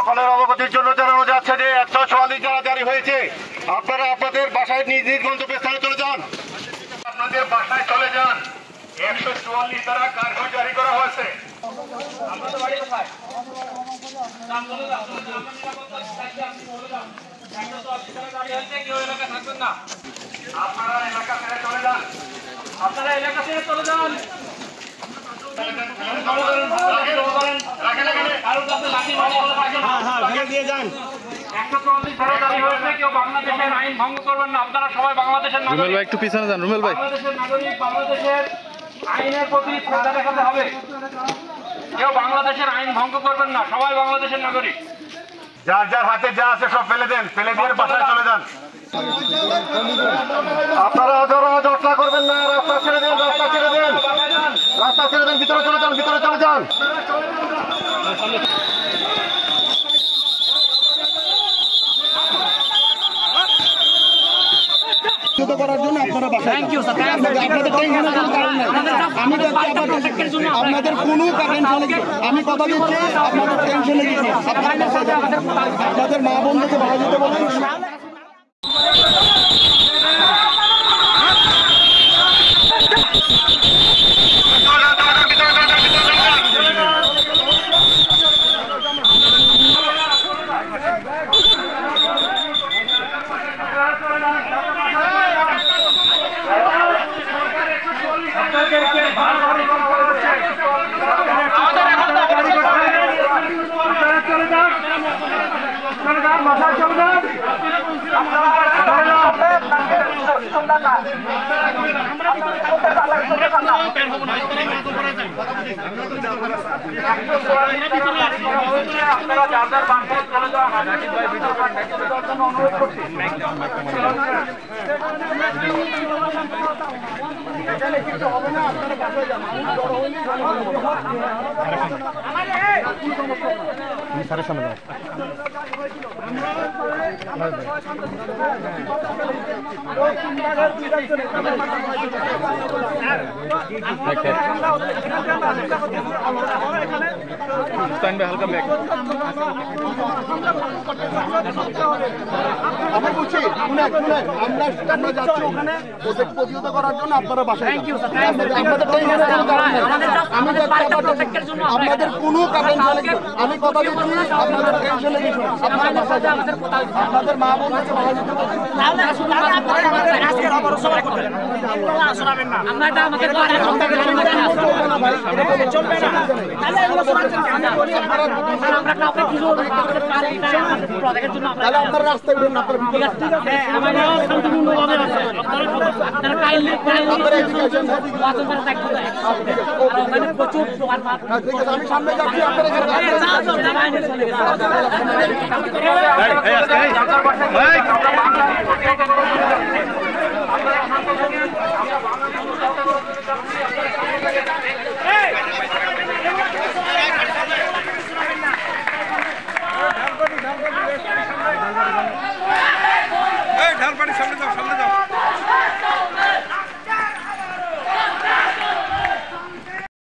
সকলের অবগতির জন্য জানানো যাচ্ছে যে 144 ধারা জারি হয়েছে। আপনারা আপনাদের বাসায় নিজ নিজ গন্তব্যস্থানে চলে যান, আপনাদের বাসায় চলে যান। 144 ধারা কার্যকর জারি করা হয়েছে। আপনাদের বাড়ি কোথায়? আপনারা এলাকা ছেড়ে চলে যান। আপনারা এলাকা ছেড়ে চলে যান। একটু পিছনে যান রুমেল ভাই। বাংলাদেশের আইনের প্রতি শ্রদ্ধা দেখাতে হবে। কেউ বাংলাদেশের আইন ভঙ্গ করবেন না, সবাই বাংলাদেশের নাগরিক। যার যার হাতে যা আছে সব ফেলে দেন, ফেলে দিয়ে বাসায় চলে যান। আপনারা যাত্রা করবেন না, রাস্তা ছেড়ে দেন, রাস্তা ছেড়ে দেন, রাস্তা ছেড়ে দেন, ভিতরে চলে যান, ভিতরে চলে যান। করার জন্য আপনারা আপনাদের কোনো আমি কথা দিচ্ছি, আপনাদের টেনশনে গেছি, আপনাদের মা বন্ধুকে ভালো যেতে বলেন। হালকা ব্যাগ আমরা বলছি আমরা যাচ্ছি ওখানে প্রতিহত করার জন্য আপনারা বাসায় আপনাদের কোনো কারণ আমি কথা দিচ্ছি, আপনাদের টেনশনে কিছু আপনাদের মা বোন রাস্তায় উঠুন, আমি সামনে যাচ্ছি, ঢাল পানি সামনে যাও।